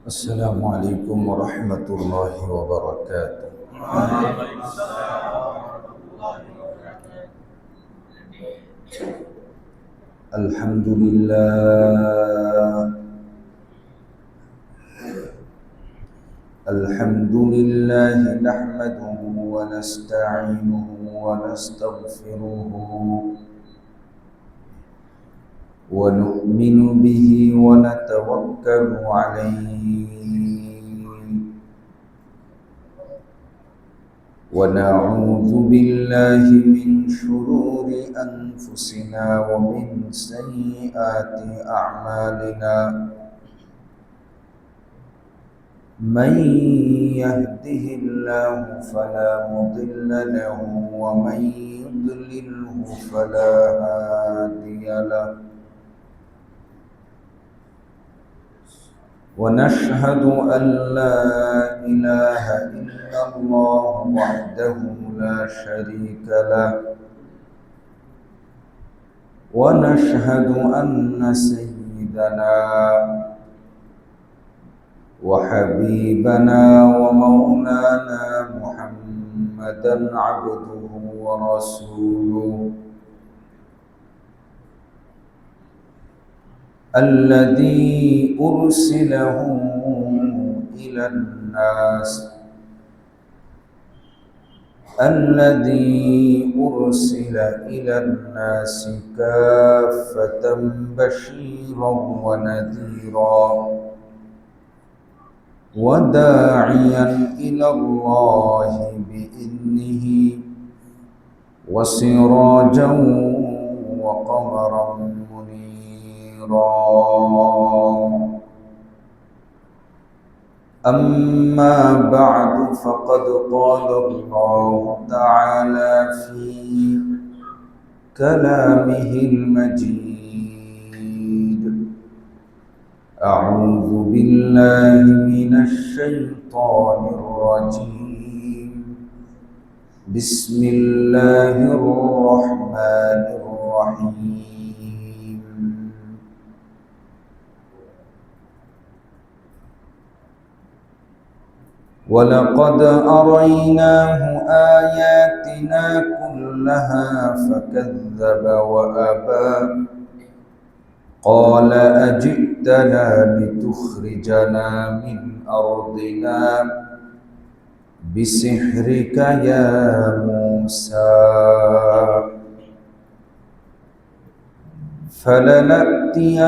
السلام عليكم ورحمة الله وبركاته. الحمد لله. الحمد لله نحمده ونستعينه ونستغفره ونؤمن به ونتوكل عليه ونعوذ بالله من شرور أنفسنا ومن سيئات أعمالنا. من يهده الله فلا مضل له ومن يضلله فلا هادي له. ونشهد أن لا إله إلا الله وحده لا شريك له. ونشهد أن سيدنا وحبيبنا ومولانا محمدا عبده ورسوله الذي أرسله إلى الناس كافة بشيرا ونذيرا وداعيا إلى الله بإذنه وسراجا وقمرا منيرا. أما بعد فقد قال الله تعالى في كلامه المجيد: أعوذ بالله من الشيطان الرجيم. بسم الله الرحمن الرحيم. ولقد أريناه آياتنا كلها فكذب وأبى. قال أجئتنا لتخرجنا من أرضنا بسحرك يا موسى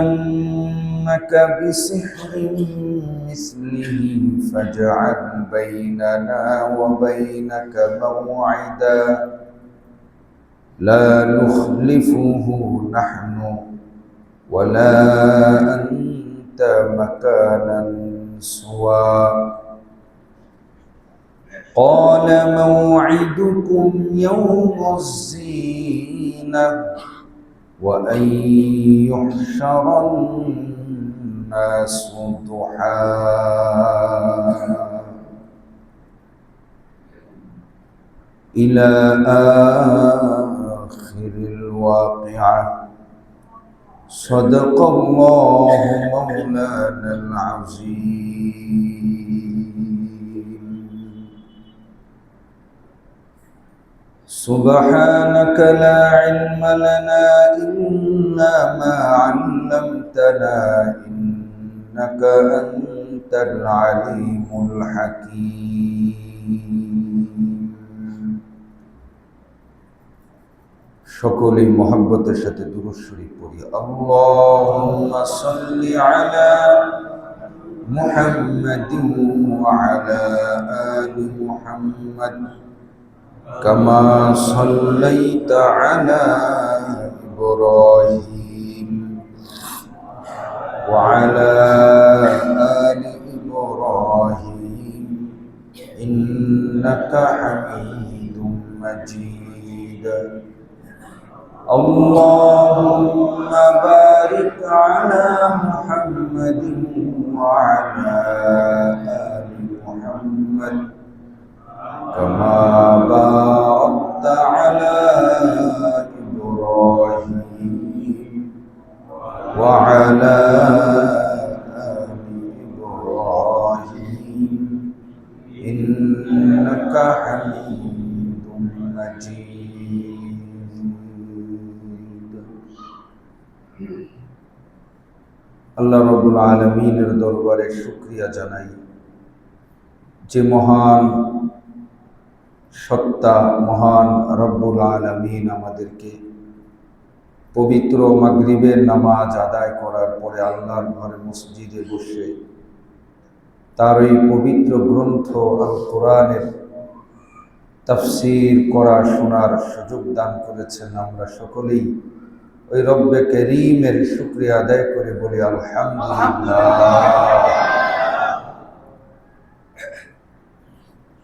فلنأتينك بسحر مثله فاجعل بيننا وبينك موعدا لا نخلفه نحن ولا أنت مكانا سوى. قال موعدكم يوم الزينة وأن يحشر الناس ضحى. إلى آخر الواقعة. صدق الله مولانا العظيم. سبحانك لا علم لنا إلا ما علمتنا إنك أنت العليم الحكيم. সকলেই মহব্বতের সাথে দুরূদ শরীফ পড়ি। আল্লাহুম্মা সাল্লি আলা মুহাম্মাদিন ওয়া আলা আলি মুহাম্মাদ কামা সাল্লাইতা আলা ইব্রাহিম ওয়া আলা আলি ইব্রাহিম ইন্নাকা হামিদুম মাজিদ। اللهم بارك على محمد وعلى آل محمد كما باركت على إبراهيم وعلى آل إبراهيم إنك حميد مجيد আল্লাহ রাব্বুল আলামিনের দরবারে শুকরিয়া জানাই যে মহান সত্তা মহান রব্বুল আলামিন আমাদেরকে পবিত্র মাগরিবের নামাজ আদায় করার পরে আল্লাহর ঘরে মসজিদে বসে তার এই পবিত্র গ্রন্থ আল কোরআনের তাফসীর করা শোনার সুযোগ দান করেছেন। আমরা সকলেই ওই রব্বে করিমের শুকরিয়া আদায় করে বলি আলহামদুলিল্লাহ।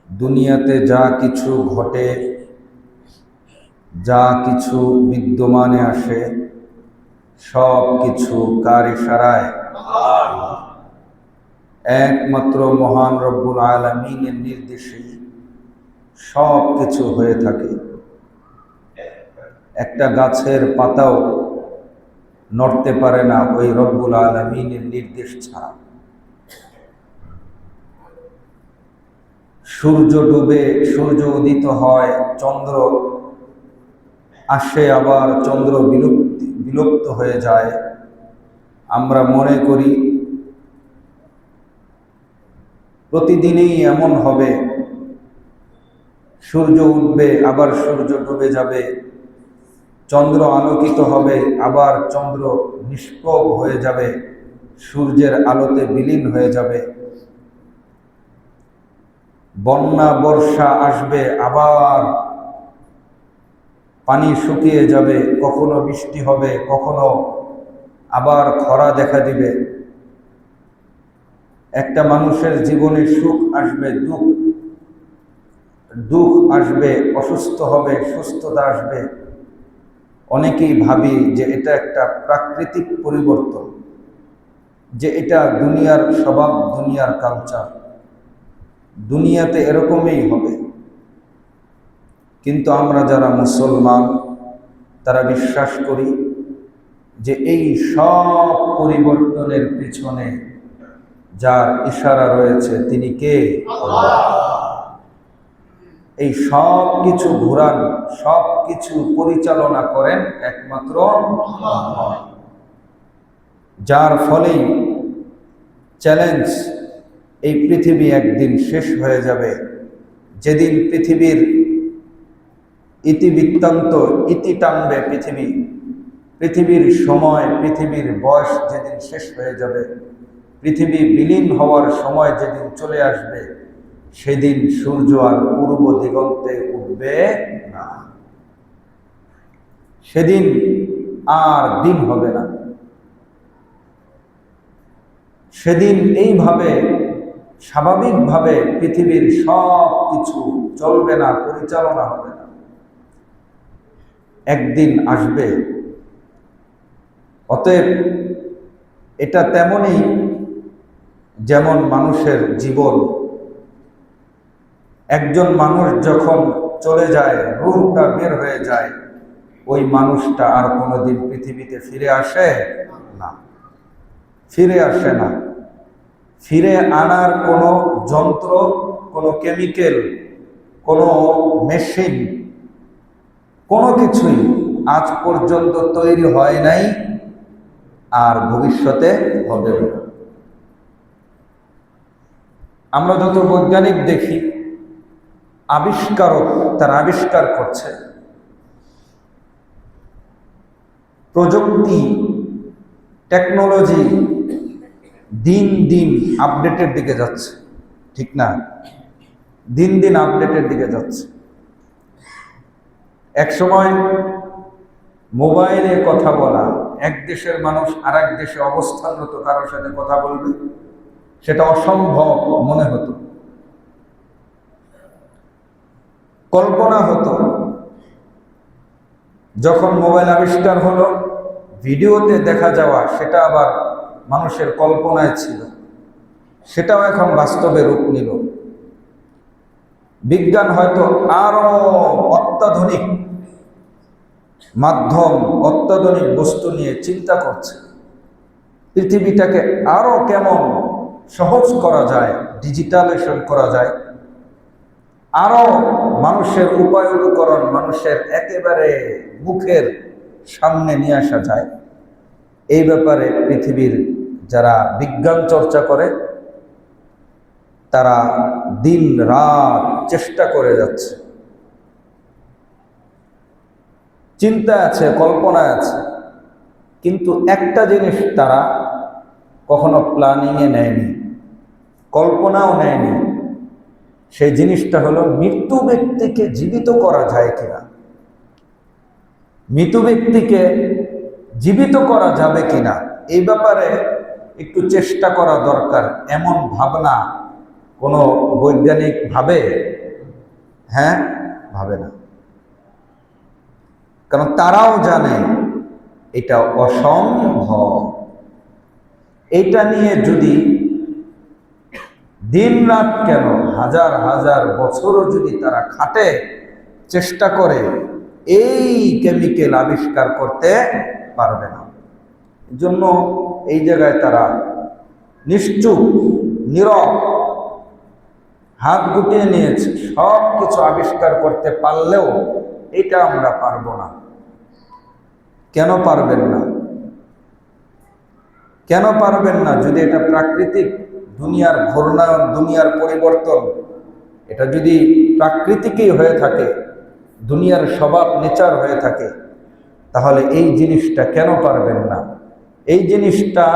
দুনিয়াতে যা কিছু ঘটে, যা কিছু বিদ্যমানে আসে, সব কিছু কার ইশারায়? একমাত্র মহান রব্বুল আলামিনের নির্দেশেই সব কিছু হয়ে থাকে। একটা গাছের পাতাও নড়তে পারে না ওই রব্বুল আলামিনের নির্দেশ ছাড়া। সূর্য ডুবে সূর্য উদিত হয়, চন্দ্র আসে, আবার চন্দ্র বিলুপ্ত হয়ে যায়। আমরা মনে করি প্রতিদিনই এমন হবে, সূর্য উঠবে আবার সূর্য ডুবে যাবে, চন্দ্র আলোকিত হবে আবার চন্দ্র নিষ্প্রভ হয়ে যাবে, সূর্যের আলোতে বিলীন হয়ে যাবে। বন্যা বর্ষা আসবে, আবার পানি শুকিয়ে যাবে, কখনো বৃষ্টি হবে, কখনো আবার খরা দেখা দিবে। একটা মানুষের জীবনে সুখ আসবে, দুঃখ আসবে, অসুস্থ হবে, সুস্থতা আসবে। অনেকেই ভাবি যে এটা একটা প্রাকৃতিক পরিবর্তন, যে এটা দুনিয়ার স্বভাব, দুনিয়ার কালচার, দুনিয়াতে এরকমই হবে। কিন্তু আমরা যারা মুসলমান তারা বিশ্বাস করি যে এই সব পরিবর্তনের পিছনে যার ইশারা রয়েছে তিনি কে? আল্লাহ। এই সব কিছু ঘুরান, সব কিছু পরিচালনা করেন একমাত্র আল্লাহ। যার ফলেই চ্যালেঞ্জ, এই পৃথিবী একদিন শেষ হয়ে যাবে। যেদিন পৃথিবীর ইতিবৃত্তান্ত ইতি টানবে, পৃথিবীর সময়, পৃথিবীর বয়স যেদিন শেষ হয়ে যাবে, পৃথিবী বিলীন হওয়ার সময় যেদিন চলে আসবে, সেদিন সূর্য আর পূর্ব দিগন্তে উঠবে না। সেদিন আর দিন হবে না। সেদিন এইভাবে স্বাভাবিকভাবে পৃথিবীর সব কিছু চলবে না, পরিচালনা হবে না। একদিন আসবে। অতএব এটা তেমনই যেমন মানুষের জীবন। একজন মানুষ যখন চলে যায়, রূহটা বের হয়ে যায়, ওই মানুষটা আর কোনোদিন পৃথিবীতে ফিরে আসে না, ফিরে আসে না। ফিরে আনার কোনো যন্ত্র, কোনো কেমিক্যাল, কোনো মেশিন, কোনো কিছুই আজ পর্যন্ত তৈরি হয় নাই, আর ভবিষ্যতে হবে না। আমরা যত বৈজ্ঞানিক দেখি, আবিষ্কারক তারা আবিষ্কার করছে, প্রযুক্তি টেকনোলজি দিন দিন আপডেটের দিকে যাচ্ছে, ঠিক না? দিন দিন আপডেটের দিকে যাচ্ছে। এক সময় মোবাইলে কথা বলা, এক দেশের মানুষ আর এক দেশে অবস্থানরত কারোর সাথে কথা বলবে, সেটা অসম্ভব মনে হতো, কল্পনা হতো। যখন মোবাইল আবিষ্কার হলো, ভিডিওতে দেখা যাওয়া সেটা আবার মানুষের কল্পনায় ছিল, সেটাও এখন বাস্তবে রূপ নিল। বিজ্ঞান হয়তো আরো অত্যাধুনিক মাধ্যম, অত্যাধুনিক বস্তু নিয়ে চিন্তা করছে, পৃথিবীটাকে আরো কেমন সহজ করা যায়, ডিজিটালাইজেশন করা যায়, আরো মানুষের উপায় উপকরণ মানুষের একেবারে মুখের সামনে নিয়ে আসা যায়। এই ব্যাপারে পৃথিবীর যারা বিজ্ঞান চর্চা করে তারা দিন রাত চেষ্টা করে যাচ্ছে, চিন্তা আছে, কল্পনা আছে, কিন্তু একটা জিনিস তারা কখনো প্ল্যানিংয়ে নেয়নি, কল্পনাও নেয়নি। সেই জিনিসটা হলো মৃত্যু ব্যক্তিকে জীবিত করা যায় কিনা, মৃত ব্যক্তিকে জীবিত করা যাবে কিনা, এই ব্যাপারে একটু চেষ্টা করা দরকার। এমন ভাবনা কোনো বৈজ্ঞানিক ভাবে? হ্যাঁ, ভাবে না। কারণ তারাও জানে এটা অসম্ভব। এটা নিয়ে যদি দিন রাত কেন হাজার হাজার বছরও যদি তারা খাটে, চেষ্টা করে, এই কেমিক্যাল আবিষ্কার করতে পারবে না। জন্য এই জায়গায় তারা নিশ্চুপ, নীরব, হাত গুটিয়ে নিয়েছে। সব কিছু আবিষ্কার করতে পারলেও এটা আমরা পারবো না। কেন পারবেন না? কেন পারবেন না? যদি এটা প্রাকৃতিক দুনিয়ার ঘূর্ণায়ন, দুনিয়ার পরিবর্তন, এটা যদি প্রাকৃতিকই হয়ে থাকে, দুনিয়ার স্বভাব নেচার হয়ে থাকে, তাহলে এই জিনিসটা কেন পারবেন না? এই জিনিসটা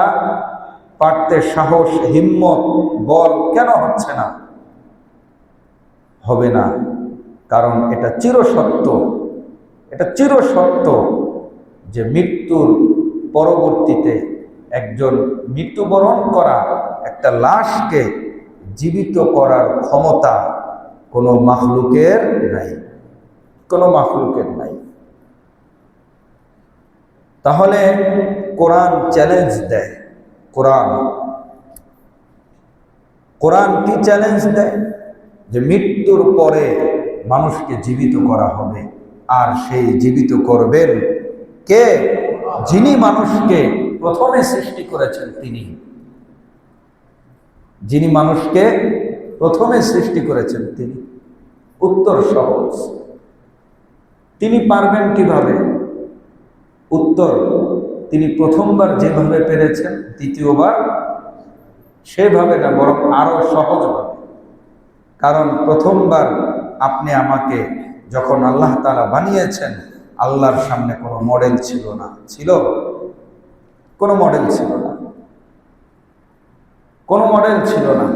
পারতে সাহস, হিম্মত, বল কেন হচ্ছে না? হবে না, কারণ এটা চিরসত্য। এটা চিরসত্য যে মৃত্যুর পরবর্তীতে একজন মৃত্যুবরণ করা একটা লাশকে জীবিত করার ক্ষমতা কোনো মাখলুকের নাই, কোনো মাখলুকের নাই। তাহলে কোরআন চ্যালেঞ্জ দেয়। কোরআন কি চ্যালেঞ্জ দেয়? যে মৃত্যুর পরে মানুষকে জীবিত করা হবে। আর সেই জীবিত করবেন কে? যিনি মানুষকে প্রথমে সৃষ্টি করেছেন তিনি। যিনি মানুষকে প্রথমে সৃষ্টি করেছেন তিনি। উত্তর সহজ। তিনি পারবেন কিভাবে? উত্তর, তিনি প্রথমবার যেভাবে পেরেছেন দ্বিতীয়বার সেভাবে না, বরং আরো সহজভাবে। কারণ প্রথমবার আপনি আমাকে যখন আল্লাহ তাআলা বানিয়েছেন, আল্লাহর সামনে কোনো মডেল ছিল না। ছিল? কোনো মডেল ছিল না, কোনো মডেল ছিল না।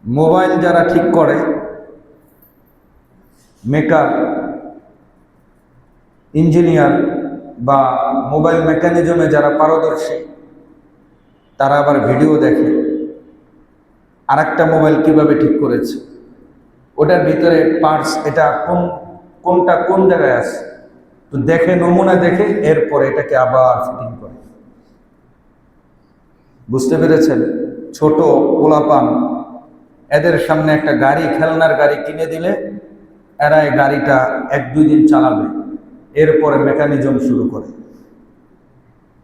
মোবাইল যারা ঠিক করে, মেকার, ইঞ্জিনিয়ার বা মোবাইল মেকানিজমে যারা পারদর্শী, তারা আবার ভিডিও দেখে আর একটা মোবাইল কিভাবে ঠিক করেছে, ওটার ভিতরে পার্টস, এটা কোনটা কোন জায়গায় আছে, তো দেখে, নমুনা দেখে, এরপরে এটাকে আবার ফিটিং করে। বুঝতে পেরেছেন? ছোট পোলাপান, এদের সামনে একটা গাড়ি, খেলনার গাড়ি কিনে দিলে এরা এই গাড়িটা 1-2 দিন চালাবে, এরপরে মেকানিজম শুরু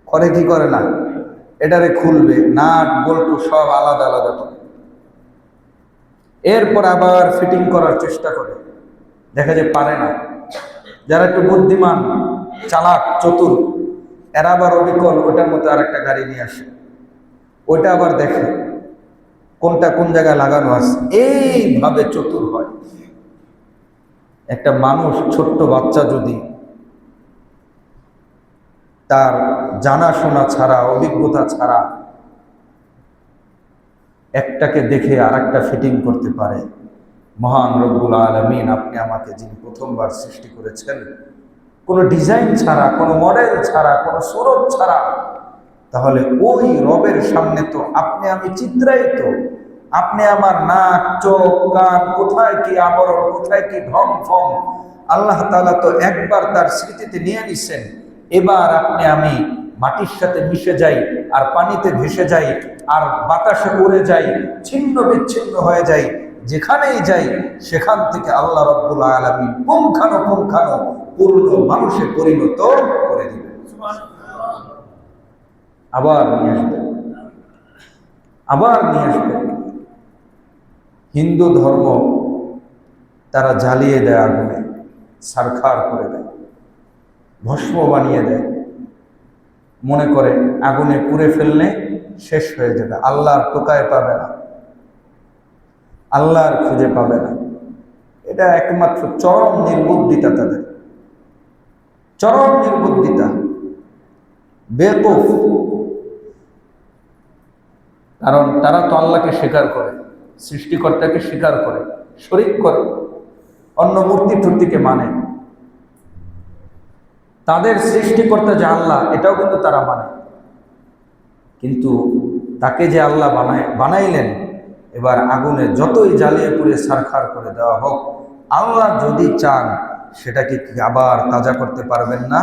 করে কি করে না? এটারে খুলবে, নাট বল্টু সব আলাদা আলাদা করে, এরপর আবার ফিটিং করার চেষ্টা করে, দেখা যায় পারে না। যারা একটু বুদ্ধিমান, চালাক, চতুর, এরা আবার অবিকল ওটার মধ্যে আর একটা গাড়ি নিয়ে আসে, ওইটা আবার দেখে কোনটা কোন জায়গায় লাগানো আছে। এইভাবে চতুর হয়। একটা মানুষ, ছোট্ট বাচ্চা যদি তার জানাশোনা ছাড়া, অভিজ্ঞতা ছাড়া একটাকে দেখে আর একটা ফিটিং করতে পারে, মহান রব্বুল আলামিন আপনি আমাকে যিনি প্রথমবার সৃষ্টি করেছেন, কোনো ডিজাইন ছাড়া, কোনো মডেল ছাড়া, কোনো সুরত ছাড়া, তাহলে ওই রবের সামনে তো আপনি আমি চিত্রায়িত। আপনি আমার নাক, চোখ, কান, কোথায় কি আবরণ, কোথায় কি ঢং ফং, আল্লাহ তাআলা তো একবার তার স্মৃতিতে নিয়ে নিছেন। এবার আপনি আমি মাটির সাথে মিশে যাই, আর পানিতে ভেসে যাই, আর বাতাসে উড়ে যাই, ছিন্ন বিচ্ছিন্ন হয়ে যাই, যেখানেই যাই সেখান থেকে আল্লাহ রাব্বুল আলামিন পুঙ্খানুপুঙ্খানু পূর্ণ মানুষে পরিণত করে দিবেন। আবার নিয়ে আসবেন, আবার নিয়ে আসবেন। হিন্দু ধর্ম তারা জ্বালিয়ে দেয়, আগুনে ছারখার করে দেয়, ভস্ম বানিয়ে দেয়, মনে করে আগুনে পুড়ে ফেললে শেষ হয়ে যাবে, আল্লাহর টোকায় পাবে না, আল্লাহর খুঁজে পাবে না। এটা একমাত্র চরম নির্বুদ্ধিতা, তাদের চরম নির্বুদ্ধিতা, বেকুফ। কারণ তারা তো আল্লাহকে স্বীকার করে, সৃষ্টিকর্তাকে স্বীকার করে, শরীক করে, অন্য মূর্তি টূর্তিকে মানে। তাদের সৃষ্টিকর্তা যে আল্লাহ এটাও কিন্তু তারা মানে, কিন্তু তাকে যে আল্লাহ বানাইলেন, এবার আগুনে যতই জ্বালিয়ে পুড়ে ছারখার করে দেওয়া হোক, আল্লাহ যদি চান সেটাকে কি আবার তাজা করতে পারবেন না?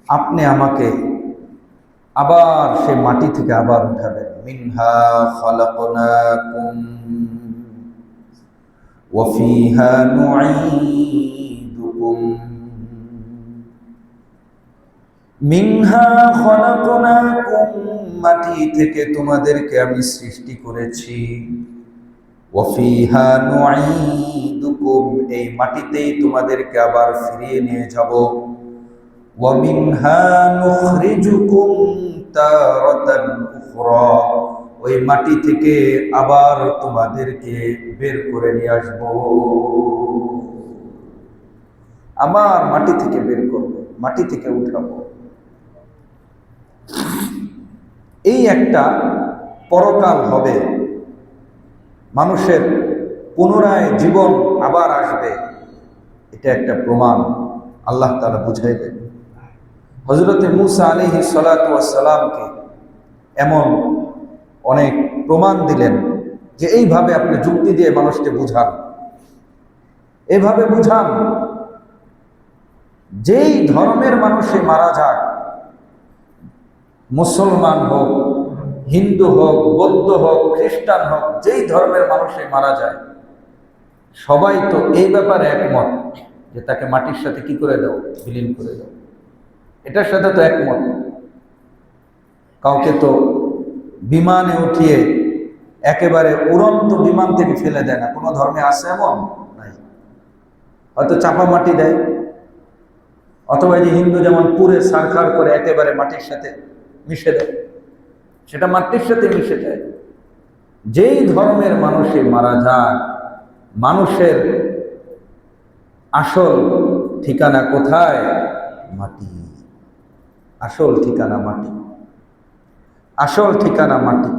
আপনি আমাকে আবার সে মাটি থেকে আবার উঠাবেন। মিনহা খালাকনাকুম ওয়া ফিহা নুঈদুকুম মিনহা খালাকনাকুম, মাটি থেকে তোমাদেরকে আমি সৃষ্টি করেছি। ওয়া ফিহা নুঈদুকুম, এই মাটিতেই তোমাদেরকে আবার ফিরিয়ে নিয়ে যাব। ওয়া মিনহা নুখরিজুকুম তারাতান উখরা, ওই মাটি থেকে আবার তোমাদেরকে বের করে নিয়ে আসব, আবার মাটি থেকে বের করব, মাটি থেকে উঠাবো। এই একটা পরকাল হবে, মানুষের পুনরায় জীবন আবার আসবে, এটা একটা প্রমাণ আল্লাহ তাআলা বুঝাইলেন। হযরতে মূসা আলাইহিস সালাতু ওয়াস সালামকে এমন অনেক প্রমাণ দিলেন যে এইভাবে আপনি যুক্তি দিয়ে মানুষকে বুঝান, এভাবে বুঝান, যেই ধর্মের মানুষে মারা যাক, মুসলমান হোক, হিন্দু হোক, বৌদ্ধ হোক, খ্রিস্টান হোক, যেই ধর্মের মানুষে মারা যায়, সবাই তো এই ব্যাপারে একমত যে তাকে মাটির সাথে কি করে দাও, বিলীন করে দাও। এটার সাথে তো একমত। কাউকে তো বিমানে উঠিয়ে একেবারে উড়ন্ত বিমান থেকে ফেলে দেয় না, কোনো ধর্মে আছে এমন নাই। হয়তো চাপা মাটি দেয়, অথবা যে হিন্দু যেমন পুরে ছারখার করে একেবারে মাটির সাথে মিশে দেয়, সেটা মাটির সাথে মিশে যায়। যেই ধর্মের মানুষে মারা যায়, মানুষের আসল ঠিকানা কোথায়? মাটি। আসল ঠিকানা মাটি, আসল ঠিকানা মাটি।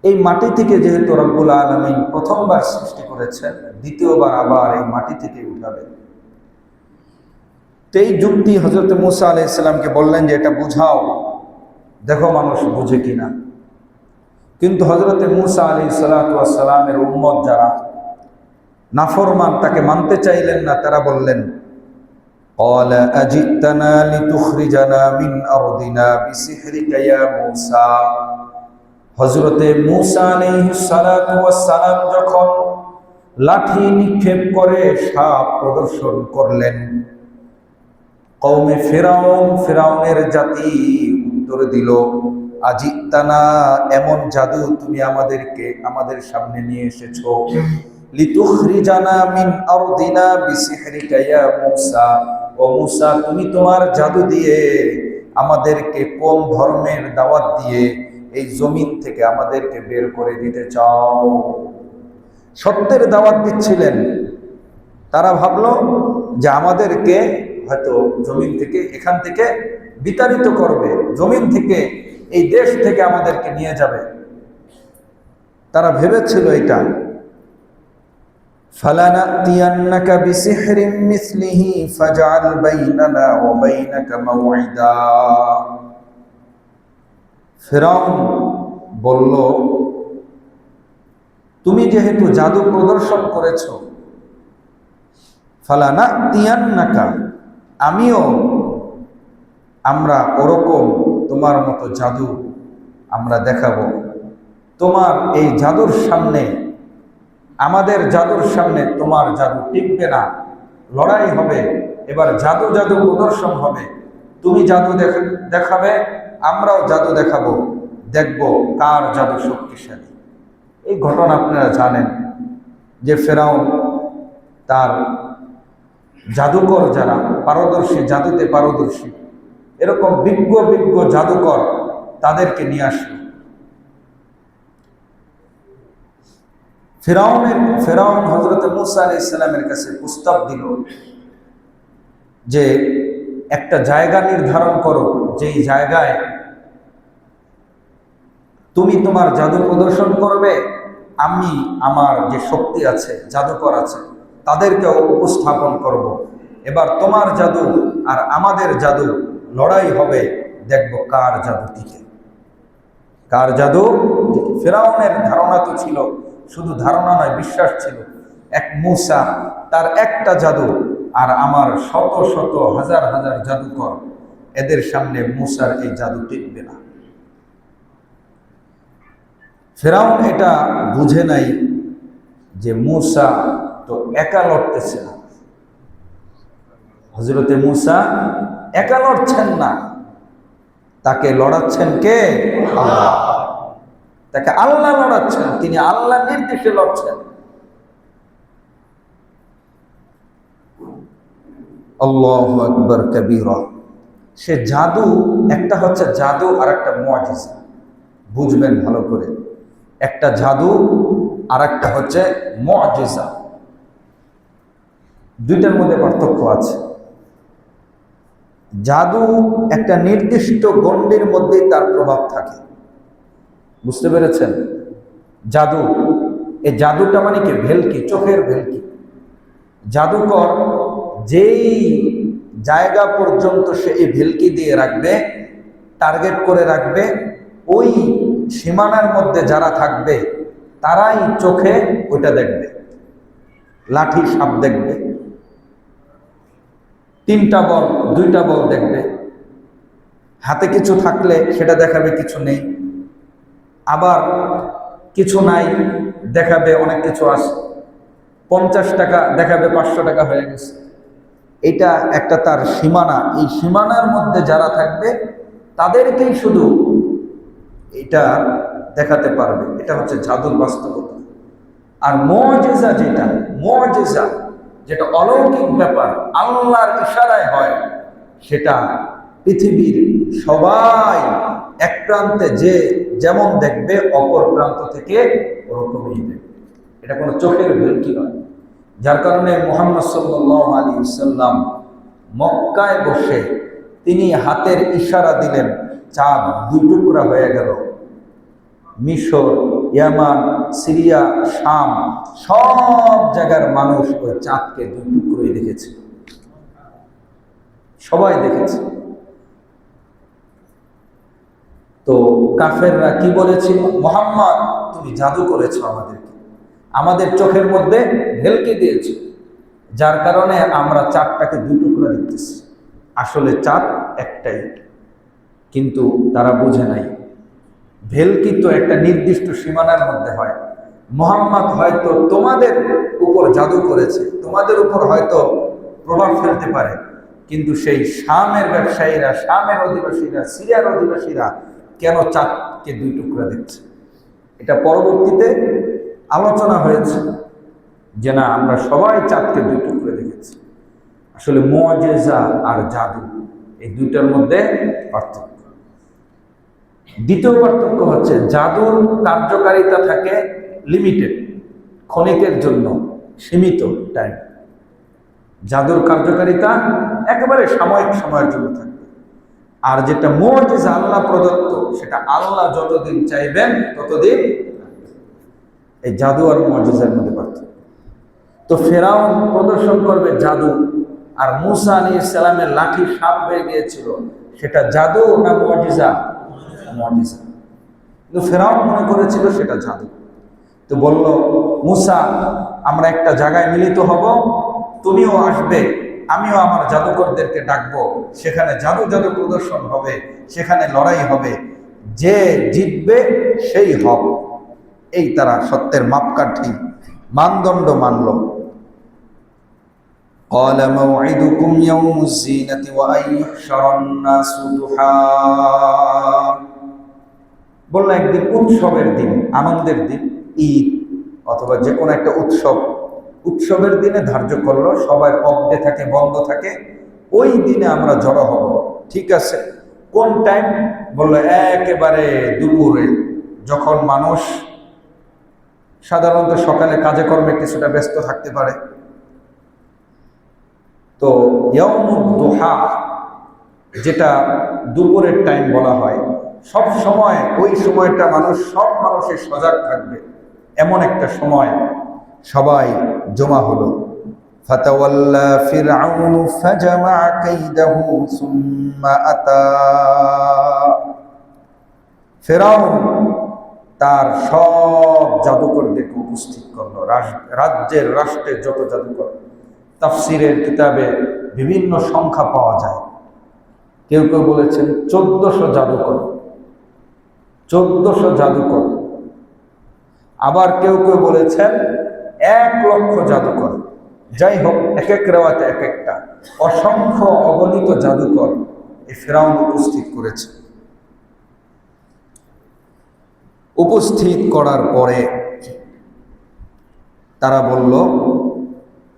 এই মাটি থেকে যেহেতু রব্বুল আলামিন প্রথমবার সৃষ্টি করেছেন, দ্বিতীয়বার আবার এই মাটি থেকে উঠাবে। তো এই যুক্তি হযরত মূসা আলাইহিস সালামকে বললেন যে এটা বুঝাও, দেখো মানুষ বুঝে কিনা। কিন্তু হযরতে মূসা আলাইহিস সালামের উম্মত যারা নাফরমান, তাকে মানতে চাইলেন না, তারা বললেন قال أجئتنا لتخرجنا من أرضنا بسحرك يا موسى। হযরতে মূসা আলাইহিস সালাম যখন লাঠি নিক্ষেপ করে সাপ প্রদর্শন করলেন, কওমে ফিরাউনের জাতি উত্তর দিল, আজিতানা, এমন জাদু তুমি আমাদের সামনে নিয়ে এসেছো, লিতুখরিজানা মিন আরদিনা বিসিহরিকা ইয়া মূসা, ও মূসা তুমি তোমার জাদু দিয়ে আমাদেরকে কোন ধর্মের দাওয়াত দিয়ে এই জমিন থেকে আমাদেরকে বের করে দিতে চাও? সত্যের দাওয়াত দিচ্ছিলেন, তারা ভাবলো যে আমাদেরকে হয়তো জমিন থেকে, এখান থেকে বিতাড়িত করবে, জমিন থেকে, এই দেশ থেকে আমাদেরকে নিয়ে যাবে। তারা ভেবেছিল এটা। ফালানাতিয়ান্নাকা বিসিহরিম মিসলিহি ফাজআল বাইনানা ওয়া বাইনাকা মাওঈদা। ফিরআউন বলল, তুমি যেহেতু জাদু প্রদর্শন করেছো, ফালানাতিয়ান্নাকা, আমরা ওরকম তোমার মতো জাদু আমরা দেখাবো। তোমার এই জাদুর সামনে, আমাদের জাদুর সামনে তোমার জাদু টিকবে না, লড়াই হবে। এবার জাদু প্রদর্শন হবে, তুমি জাদু দেখাবে, আমরাও জাদু দেখাবো, দেখব কার জাদু শক্তিশালী। এই ঘটনা আপনারা জানেন যে ফেরাউন তার জাদুকর যারা পারদর্শী, জাদুতে পারদর্শী, এরকম বিজ্ঞ বিজ্ঞ জাদুকর তাদেরকে নিয়ে আসলো। ফেরাউন হযরত মূসা আলাইহিস সালামের কাছে প্রস্তাব দিল যে একটা জায়গা নির্ধারণ করো, যেই জায়গায় তুমি তোমার জাদু প্রদর্শন করবে, আমি আমার যে শক্তি আছে, জাদুকর আছে, তাদেরকেও উপস্থাপন করব। এবার তোমার জাদু আর আমাদের জাদু লড়াই হবে, দেখব কার জাদু টিকে, কার জাদু টিকে। ফেরাউনের ধারণা তো ছিল, শুধু ধারণা নয়, বিশ্বাস ছিল, এক মূসা, তার একটা জাদু আর আমার শত শত হাজার হাজার জাদুকর, এদের সামনে মূসার এই জাদু টিকবে না। ফেরাউন এটা বুঝে নাই যে মূসা তো একা লড়তেছে না, হযরতে মূসা একা লড়ছেন না, তাকে লড়াচ্ছেন কে? আল্লাহ। তাকে আল্লাহ লড়াচ্ছেন, তিনি আল্লাহ নির্দেশে লড়ছেন। আল্লাহু আকবার কবীরা। সে জাদু, একটা হচ্ছে জাদু আর একটা মুআজিজা, বুঝবেন ভালো করে। একটা জাদু আর একটা হচ্ছে মুআজিজা, দুইটার মধ্যে পার্থক্য আছে। জাদু একটা নির্দিষ্ট গণ্ডির মধ্যেই তার প্রভাব থাকে, বুঝতে পেরেছেন? জাদু, এই জাদুটা মানে কি? ভেলকি, চোখের ভেলকি। জাদুকর যেই জায়গা পর্যন্ত সে এই ভেলকি দিয়ে রাখবে, টার্গেট করে রাখবে, ওই সীমানার মধ্যে যারা থাকবে তারাই চোখে ওইটা দেখবে, লাঠি সাপ দেখবে, তিনটা বল, দুইটা বল দেখবে, হাতে কিছু থাকলে সেটা দেখাবে কিছু নেই, আবার কিছু নাই দেখাবে অনেক কিছু আছে, 50 টাকা দেখাবে 500 টাকা হয়ে গেছে। এটা একটা তার সীমানা, এই সীমানার মধ্যে যারা থাকবে তাদেরকেই শুধু এটা দেখাতে পারবে। এটা হচ্ছে জাদুর বাস্তবতা। আর মুআজিজা যেটা, মুআজিজা যেটা অলৌকিক ব্যাপার, আল্লাহর ইশারায় হয়, সেটা পৃথিবীর সবাই এক প্রান্তে যে যেমন দেখবে, অপর প্রান্ত থেকে ওরকমই দেখবে। এটা কোনো চোখের ভেলকি নয়। যার কারণে মুহাম্মদ সাল্লাল্লাহু আলাইহি ওয়াসাল্লাম মক্কায় বসে তিনি হাতের ইশারা দিলেন, চাঁদ 2 টুকরা হয়ে গেল। মিশর, ইয়ামান, সিরিয়া, শাম, সব জায়গার মানুষ ওই চাঁদকে 2 টুকরোই দেখেছে, সবাই দেখেছে। তো কাফেররা কি বলেছিল? মুহাম্মদ, তুমি জাদু করেছো আমাদেরকে, আমাদের চোখের মধ্যে ভেলকি দিয়েছ, যার কারণে আমরা চাঁদটাকে 2 টুকরা দেখতেছি। আসলে চাঁদ একটাই, কিন্তু তারা বুঝে নাই ভেলকি তো একটা নির্দিষ্ট সীমানার মধ্যে হয়। মুহাম্মদ হয়তো তোমাদের উপর জাদু করেছে, তোমাদের উপর হয়তো প্রভাব ফেলতে পারে, কিন্তু সেই শামের ব্যবসায়ীরা, শামের অধিবাসীরা, সিরিয়ার অধিবাসীরা কেন চাঁদকে 2 টুকরা দেখছে? এটা পরবর্তীতে আলোচনা হয়েছে যে না, আমরা সবাই চাঁদকে 2 টুকরা দেখেছি। আসলে মুআজিজা আর জাদু, এই দুইটার মধ্যে পার্থক্য। দ্বিতীয় পার্থক্য হচ্ছে জাদুর কার্যকারিতা থাকে লিমিটেড, ক্ষণিকের জন্য, সীমিত টাইম। জাদুর কার্যকারিতা একেবারে সাময়িক সময়ের জন্য থাকবে। আর যেটা মুআজিজা আল্লাহ প্রদত্ত, সেটা আল্লাহ যতদিন চাইবেন ততদিন। এই জাদু আর মুআজিজার মধ্যে পার্থক্য। তো ফেরাউন প্রদর্শন করবে জাদু, আর মূসা আলাইহিস সালামের লাঠি সাপ হয়ে গিয়েছিল, সেটা জাদু না মুআজিজা? মুআজিজা। কিন্তু ফেরাউন মনে করেছিল সেটা জাদু। তো বলল, মূসা, আমরা একটা জায়গায় মিলিত হব, তুমিও আসবে, আমিও আমার জাদুকরদেরকে ডাকবো, সেখানে জাদু জাদু প্রদর্শন হবে, সেখানে লড়াই হবে, যে জিতবে সেই হবে। এই তারা সত্যের মাপকাঠি, মানদণ্ড মানল। قال موعدكم يوم الزينة وأن يحشر الناس ضحى। বললো একদিন উৎসবের দিন, আনন্দের দিন, ঈদ অথবা যে কোনো একটা উৎসবের দিনে ধার্য করলো, সবাই অফ ডে থাকে, বন্ধ থাকে, ওই দিনে আমরা জড়ো হব। ঠিক আছে, কোন টাইম? বললো একেবারে দুপুরে, যখন মানুষ সাধারণত সকালে কাজে কর্মে কিছুটা ব্যস্ত থাকতে পারে। তো ইয়াউমুদ দুহা, যেটা দুপুরের টাইম বলা হয়, সব সময় ওই সময়টা সব মানুষের সজাগ থাকবে, এমন একটা সময় সবাই জমা হলো। ফাতাওয়াল্লা ফিরআউনু ফাজামা কাইদাহু সুম্মা আতা। ফিরআউন তার সব জাদুকরদেরকে উপস্থিত করলো, রাষ্ট্রের যত জাদুকর। তাফসিরের কিতাবে বিভিন্ন সংখ্যা পাওয়া যায়। কেউ কেউ বলেছেন 1400 জাদুকর, 1400 জাদুকর। আবার কেউ কেউ বলেছেন 1,00,000 জাদুকর। যাই হোক, এক এক রেওয়াতে এক একটা, অসংখ্য অগণিত জাদুকর এই ফিরআউন উপস্থিত করেছে। উপস্থিত করার পরে তারা বলল,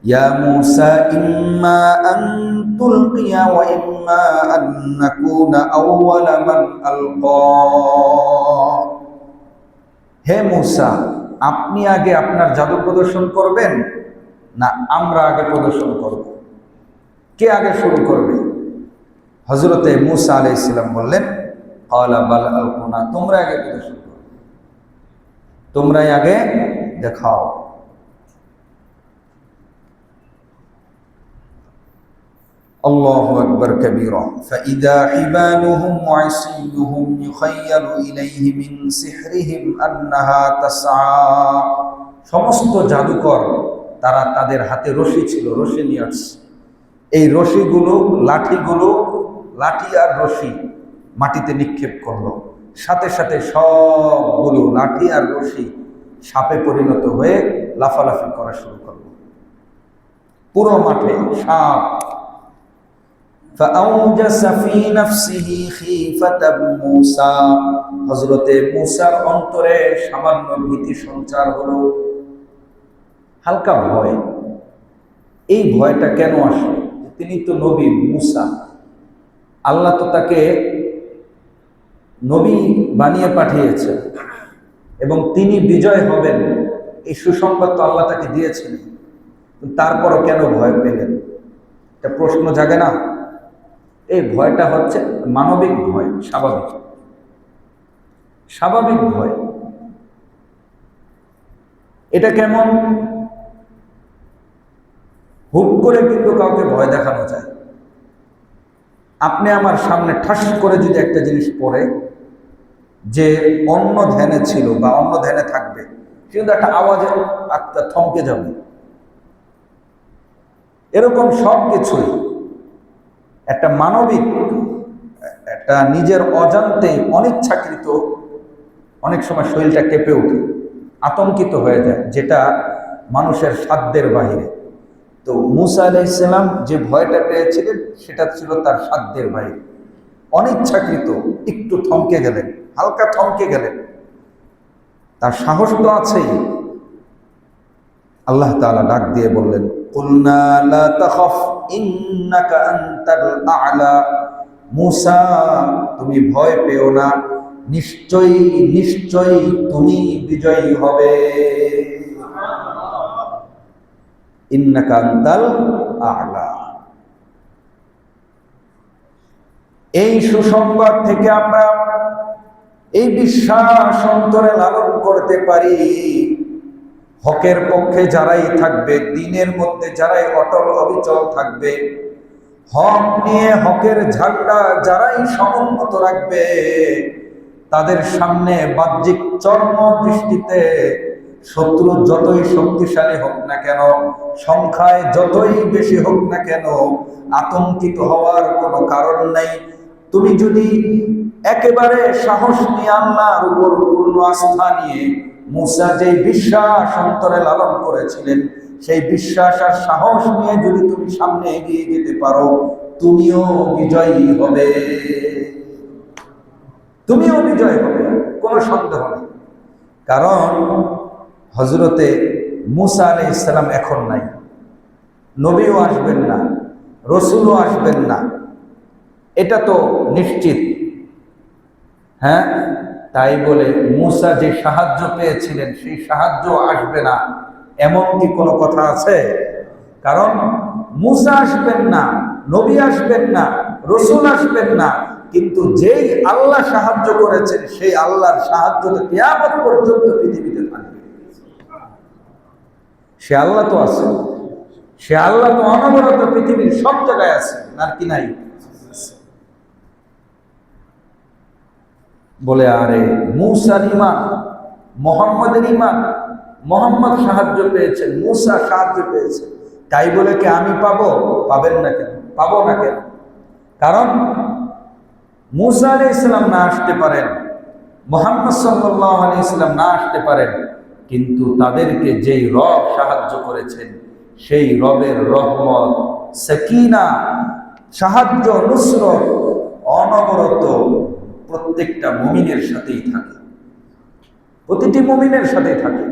ইয়া মূসা ইম্মা আন তুলকিয়া ওয়া ইম্মা আন নাকুনা আউওয়ালা মান আলকা। হে মূসা, আপনি আগে আপনার জাদু প্রদর্শন করবেন না আমরা আগে প্রদর্শন করব? কে আগে শুরু করবে? হযরতে মূসা আলাইহিস সালাম বললেন, ক্বালা বাল আলকুনা, তোমরা আগে প্রদর্শন করো, তোমরাই আগে দেখাও। আল্লাহু আকবার কাবীরা। ফাইদা হিবালুহুম ওয়া ইসিয়ুহুম ইউখায়্যালু ইলাইহি মিন সিহরিহিম আন্নাহা তাসআ। সমস্ত জাদুকর তারা তাদের হাতে রশি ছিল, রশি নিয়ে আসছে। এই রশিগুলো, লাঠি আর রশি মাটিতে নিক্ষেপ করলো। সাথে সাথে সবগুলো লাঠি আর রশি সাপে পরিণত হয়ে লাফালাফি করা শুরু করলো। পুরো মাঠে সাপ। فأوجس في نفسه خيفة موسى। হযরতে মূসার অন্তরে সামান্য ভীতি সঞ্চার হলো, হালকা ভয়। এই ভয়টা কেন আসে? তিনি তো নবী মূসা, আল্লাহ তো তাকে নবী বানিয়ে পাঠিয়েছে এবং তিনি বিজয় হবেন, এই সুসংবাদ তো আল্লাহ তাকে দিয়েছিলেন। তারপরও কেন ভয় পেলেন? এটা প্রশ্ন জাগে না? এই ভয়টা হচ্ছে মানবিক ভয়, স্বাভাবিক ভয়। এটা কেমন? হুট করে কিন্তু কাউকে ভয় দেখানো যায়। আপনি আমার সামনে ঠাস করে যদি একটা জিনিস পড়ে, যে অন্য ধ্যানে ছিল বা অন্য ধ্যানে থাকবে, কিন্তু একটা আওয়াজে আত্মা থমকে যাবে। এরকম সব কিছুই একটা মানবিক, একটা নিজের অজান্তে অনিচ্ছাকৃত অনেক সময় শরীরটা কেঁপে ওঠে, আতঙ্কিত হয়ে যায়, যেটা মানুষের সাধ্যের বাহিরে। তো মূসা আলাইহিস সালাম যে ভয়টা পেয়েছিলেন সেটা ছিল তার সাধ্যের বাইরে, অনিচ্ছাকৃত একটু থমকে গেলেন, হালকা থমকে গেলেন। তার সাহস তো আছেই। আল্লাহ তাআলা ডাক দিয়ে বললেন, কুলনা লা তাখাফ ইন্নাকা আনতাল আ'লা। মূসা, তুমি ভয় পেও না, নিশ্চয়ই তুমি বিজয়ী হবে। ইন্নাকা আনতাল আ'লা। এই সুসংবাদ থেকে আমরা এই বিশ্বাস অন্তরে লালন করতে পারি, হকের পক্ষে যারাই থাকবে, দ্বীনের মধ্যে যারাই অটল অবিচল থাকবে, হক নিয়ে হকের ঝান্ডা যারাই সমুন্নত রাখবে, তাদের সামনে বাহ্যিক চর্ম দৃষ্টিতে শত্রু যতই শক্তিশালী হোক না কেন, সংখ্যায় যতই বেশি হোক না কেন, আতঙ্কিত হওয়ার কোনো কারণ নাই। তুমি যদি একেবারে সাহস নিয়ে, আল্লাহর উপর পূর্ণ আস্থা নিয়ে, মূসা যে বিশ্বাস অন্তরে লালন করেছিলেন, সেই বিশ্বাস আর সাহস নিয়ে যদি তুমি সামনে এগিয়ে যেতে পারো, তুমিও বিজয়ী হবে, তুমিও বিজয় হবে। কোনো কোনো সন্দেহ নেই। কারণ হযরতে মূসা আলাইহিস সালাম এখন নাই, নবীও আসবেন না, রসুলও আসবেন না, এটা তো নিশ্চিত। হ্যাঁ, তাই বলে মূসা যে সাহায্য পেয়েছিলেন সেই সাহায্য আসবে না এমন কি কোনো কথা আছে? কারণ মূসা আসবেন না, নবী আসবেন না, রসুল আসবেন না, কিন্তু যেই আল্লাহ সাহায্য করেছেন সেই আল্লাহর সাহায্য তো কিয়ামত পর্যন্ত পৃথিবীতে থাকবে। সে আল্লাহ তো আছে, সে আল্লাহ তো অনবরত পৃথিবীর সব জায়গায় আছে, আর কি নাই? বলে আরে মূসার ঈমান, মুহাম্মদের ঈমান, মুহাম্মদ সাহায্য পেয়েছেন, মূসা সাহায্য পেয়েছেন, তাই বলে কি আমি পাবো? পাবেন না কেন? পাবো না কেন? কারণ মূসা আলাইহিস সালাম না আসতে পারেন, মুহাম্মদ সাল্লাল্লাহু আলাইহি সাল্লাম না আসতে পারেন, কিন্তু তাদেরকে যেই রব সাহায্য করেছেন সেই রবের রহমত, সাকিনা, সাহায্য, নুসরত অনবরত প্রত্যেকটা মুমিনের সাথেই থাকে, প্রতিটি মুমিনের সাথেই থাকে।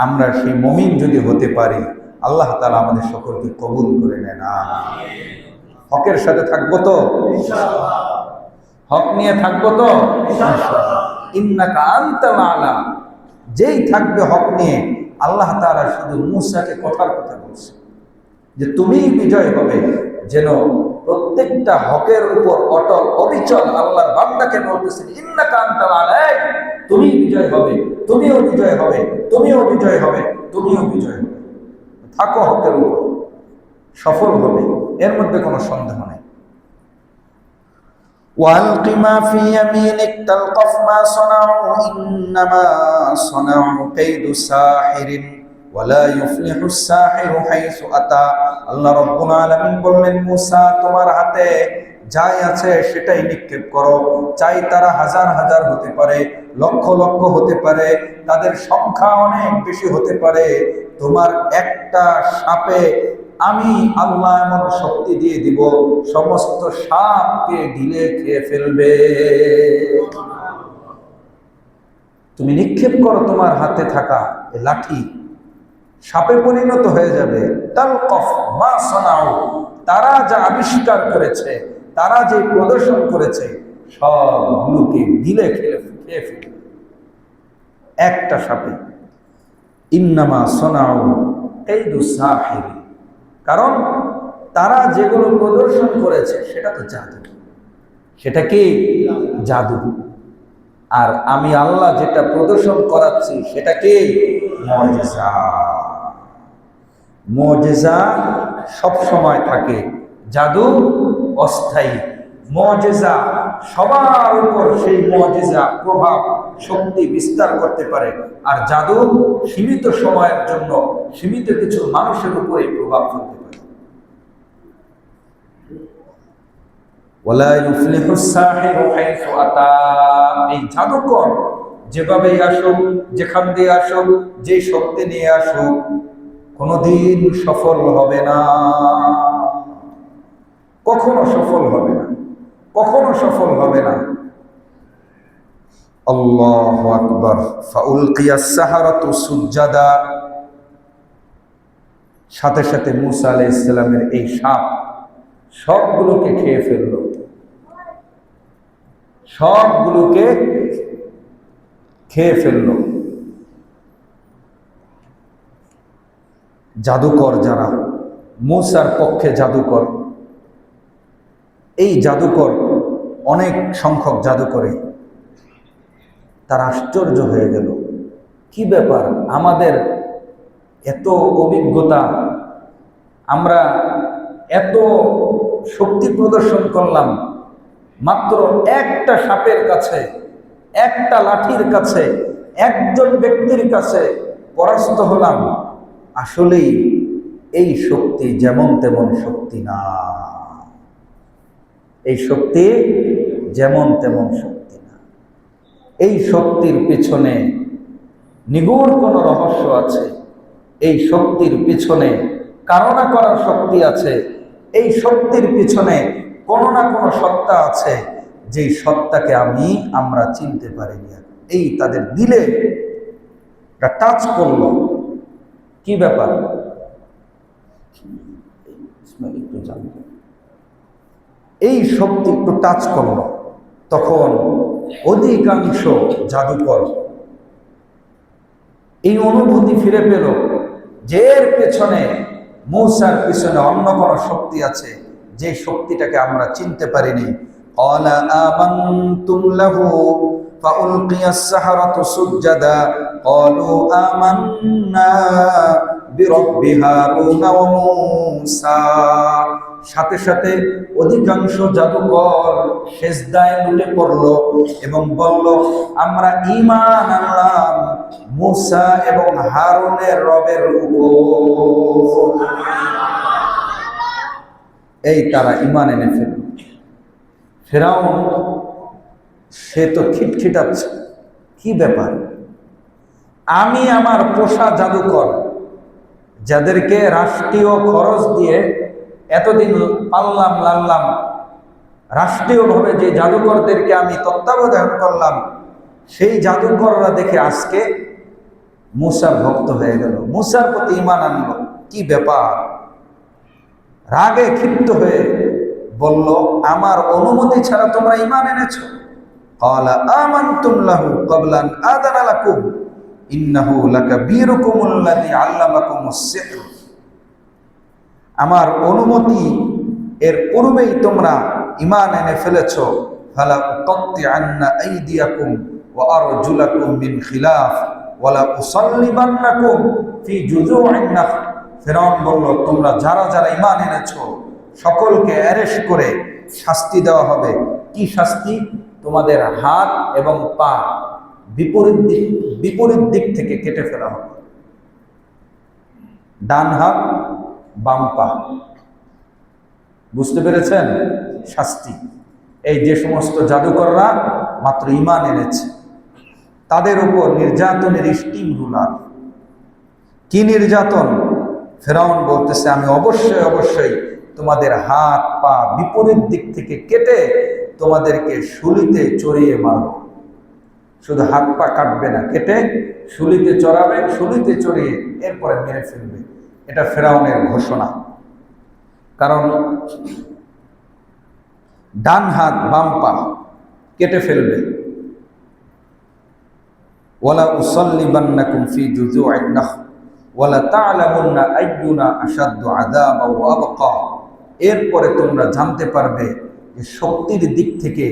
আমরা সেই মুমিন যদি হতে পারি, আল্লাহ তাআলা আমাদের সকলকে কবুল করে নেন। হকের সাথে থাকবো তো ইনশাআল্লাহ, হক নিয়ে থাকবো তো ইনশাআল্লাহ। ইন্নাকা আনতাল আলা, যেই থাকবে হক নিয়ে, আল্লাহ তাআলা শুধু মূসাকে কথার কথা বলছে যে তুমিই বিজয় হবে। যেন প্রত্যেকটা হকের উপর অটল অবিচল আল্লাহর বান্দাকে বলতেছেন ইন্নাকা আনতাল আলা, তুমিই বিজয় হবে, তুমিও বিজয় হবে, তুমিও বিজয় হবে, তুমিও বিজয় হবে। থাকো হকের উপর, সফল হবে, এর মধ্যে কোনো সন্দেহ নেই। وَأَلْقِ مَا فِي يَمِينِكَ تَلْقَفْ مَا صَنَعُوا إِنَّمَا صَنَعُوا كَيْدُ سَاحِرٍ وَلَا يُفْلِحُ السَّاحِرُ حَيْثُ أَتَى। আল্লাহ রাব্বুল আলামিন বললেন, মূসা তোমার হাতে যাই আছে সেটাই নিক্ষেপ করো। চাই তারা হাজার হাজার হতে পারে, লক্ষ লক্ষ হতে পারে, তাদের সংখ্যা অনেক বেশি হতে পারে, তোমার একটা সাপে আমি আল্লাহ এমন শক্তি দিয়ে দিব সমস্ত সাপকে গিলে খেয়ে ফেলবে। তুমি নিক্ষেপ করো তোমার হাতে থাকা এই লাঠি, সাপে পরিণত হয়ে যাবে। তালকফ মা সানাউ, তারা যা আবিষ্কার করেছে, তারা যে প্রদর্শন করেছে সবগুলোকে গিলে খেয়ে ফেলবে একটা সাপে। ইন্নামা সানাউ কাইদু সাহির, কারণ তারা যেগুলো প্রদর্শন করেছে সেটা তো জাদু, সেটা কি জাদু। আর আমি আল্লাহ যেটা প্রদর্শন করাচ্ছি সেটা কি মুজিজা। মুজিজা সব সময় থাকে, জাদু অস্থায়ী। মুজিজা সবার উপর সেই মুজিজা প্রভাব শক্তি বিস্তার করতে পারে, আর জাদু সীমিত সময়ের জন্য সীমিত কিছু মানুষের উপরে প্রভাব ফেলতে পারে। ওয়ালা ইউফলিহুস সাহিরু হাইসু আতা, এই জাদুকর যেভাবেই আসুক, যেখান দিয়ে আসুক, যে শক্তি নিয়ে আসুক, কোনোদিন সফল হবে না, কখনো সফল হবে না, কখনো সফল হবে না। আল্লাহু আকবার। ফাউলকিয়াস সাহারাতু সুজদাা, সাথে সাথে মূসা আলাইহিস সালামের এই সাপ সবগুলোকে খেয়ে ফেলল, সবগুলোকে খেয়ে ফেলল। জাদুকর যারা, মূসার পক্ষে জাদুকর, এই জাদুকর অনেক সংখ্যক জাদুকরে তার আশ্চর্য হয়ে গেল, কি ব্যাপার, আমাদের এত অভিজ্ঞতা, আমরা এত শক্তি প্রদর্শন করলাম, মাত্র একটা সাপের কাছে, একটা লাঠির কাছে, একজন ব্যক্তির কাছে পরাস্ত হলাম। আসলেই এই শক্তি যেমন তেমন শক্তি না, এই শক্তি যেমন তেমন শক্তি না। এই শক্তির পিছনে নিগূঢ় কোনো রহস্য আছে, এই শক্তির পিছনে কারণা করার শক্তি আছে, এই শক্তির পিছনে কোনো না কোনো সত্তা আছে যেই সত্তাকে আমরা চিনতে পারিনি। এই তাদের দিলে টাচ করলো। কি ব্যাপার? একটু জানবো। এই শক্তি একটু টাচ করলো, তখন অধিকাংশ জাদুকর এই অনুভূতি ফিরে পেল যে এর পেছনে, মূসার পিছনে অন্য কোনো শক্তি আছে, যে শক্তিটাকে আমরা চিনতে পারিনি। ক্বালা আমানতুম লাহু ফাউলকিয়াস সাহারাতু সুজদাা ক্বালু আমান্না বিরাব্বি হারুন ওয়া মূসা। সাথে সাথে অধিকাংশ জাদুকর সেজদায় লুটে পড়ল এবং বলল, আমরা ঈমান আনলাম মূসা এবং হারুনের রবের উপর। এই তারা ঈমান এনে ফেলল। ফেরাউন সে তো খিটখিটাচ্ছে, কি ব্যাপার? আমি আমার পোষা জাদুকর, যাদেরকে রাষ্ট্রীয় খরচ দিয়ে এতদিন পাললাম লাললাম, রাষ্ট্রীয়ভাবে যে জাদুকরদেরকে আমি তত্ত্বাবধান করলাম, সেই জাদুকররা দেখে আজকে মূসার ভক্ত হয়ে গেল, মূসার প্রতি ঈমান আনলো। কি ব্যাপার? রাগে ক্ষিপ্ত হয়ে বলল, আমার অনুমতি ছাড়া তোমরা ঈমান এনেছো? ক্বালা আমানতুম লাহু ক্বাবলা আন আযানা লাকুম ইন্নাহু লাকাবীরুকুমুল্লাযী আল্লামাকুমুস সিহর। আমার অনুমতি এর পূর্বেই তোমরা ঈমান এনে ফেলেছো। ফালা উকাত্তিআন্না আইদিয়াকুম ওয়া আরজুলাকুম মিন খিলাফ ওয়া লা উসাল্লিবান্নাকুম ফি জুযু'আন নাখ। ফিরআউন বলল, তোমরা যারা যারা ঈমান এনেছো সকলকে অ্যারেস্ট করে শাস্তি দেওয়া হবে। কি শাস্তি? তোমাদের হাত এবং পা বিপরীত দিক থেকে কেটে ফেলা হবে। ডান হাত বাম পা। বুঝতে পেরেছেন শাস্তি? এই যে সমস্ত জাদুকররা মাত্র ঈমান এনেছে, তাদের উপর নির্যাতনের স্টিম রুলার। কি নির্যাতন? ফেরাউন বলতেছে, আমি অবশ্যই তোমাদের হাত পা বিপরীত দিক থেকে কেটে তোমাদেরকে শুলিতে চড়িয়ে মারব। শুধু হাত পা কাটবে না, কেটে শুলিতে চড়াবে, শুলিতে চড়িয়ে এরপরে মেরে ফেলবে। এটা ফেরাউনের ঘোষণা। কারণ ডান হাত বাম পা কেটে ফেলবে। ওয়ালা উসাল্লিবান্নাকুম ফি জুযু'আন নাখ ওয়ালা তা'লামুন্না আইয়ুনা আশাদ্দু আযাবান ওয়া আবকা। এরপরে তোমরা জানতে পারবে যে শক্তির দিক থেকে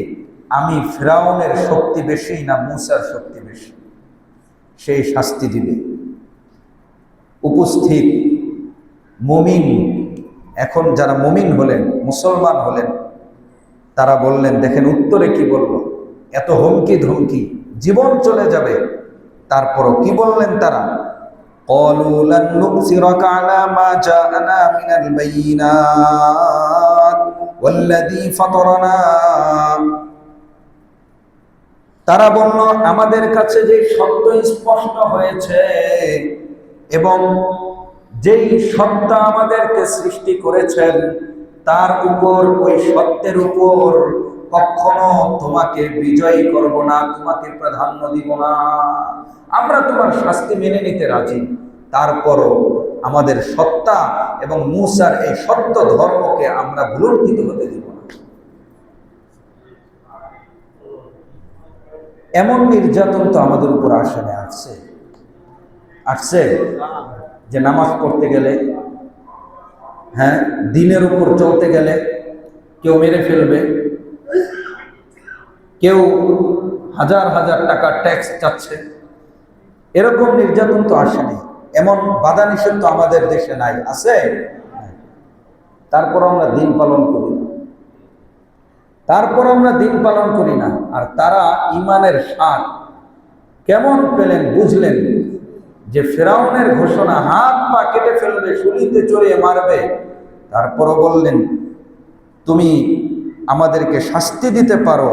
আমি ফিরআউনের শক্তি বেশি না মূসার শক্তি বেশি। সেই শাস্তি দিবে। উপস্থিত মুমিন, এখন যারা মুমিন হলেন, মুসলমান হলেন, তারা বললেন, দেখেন উত্তরে কি বলল। এত হুমকি ধমকি, জীবন চলে যাবে, তারপরও কি বললেন তারা? ক্বালু লান নুসিরাকা আলা মা জাআনা মিনাল বায়িনাত ওয়াল্লাযী ফাতারানা। তারা বলল, আমাদের কাছে যে সত্য স্পষ্ট হয়েছে এবং যেই সত্তা আমাদেরকে সৃষ্টি করেছেন তার উপর, ওই সত্যের উপর কখনো তোমাকে বিজয়ী করব না, তোমাকে প্রাধান্য দিব না। আমরা তোমার শাস্তি মেনে নিতে রাজি, তারপরও আমাদের সত্তা এবং মূসার এই সত্য ধর্মকে আমরা ভুলুণ্ঠিত হতে দিব না। এমন নির্যাতন তো আমাদের উপর আসে না, আসছে যে নামাজ পড়তে গেলে, হ্যাঁ, দিনের উপর চলতে গেলে কেউ মেরে ফেলবে, কেউ হাজার হাজার টাকা ট্যাক্স চাচ্ছে। এরকম নির্যাতন তো আসেনি, এমন বাধা নিষেধ তো আমাদের দেশে নাই। আছে? তারপর আমরা দিন পালন করি না। আর তারা ঈমানের স্বাদ কেমন পেলেন, বুঝলেন যে ফেরাউনের ঘোষণা হাত পা কেটে ফেলবে, শুলিতে চড়িয়ে মারবে, তারপরও বললেন, তুমি আমাদেরকে শাস্তি দিতে পারো,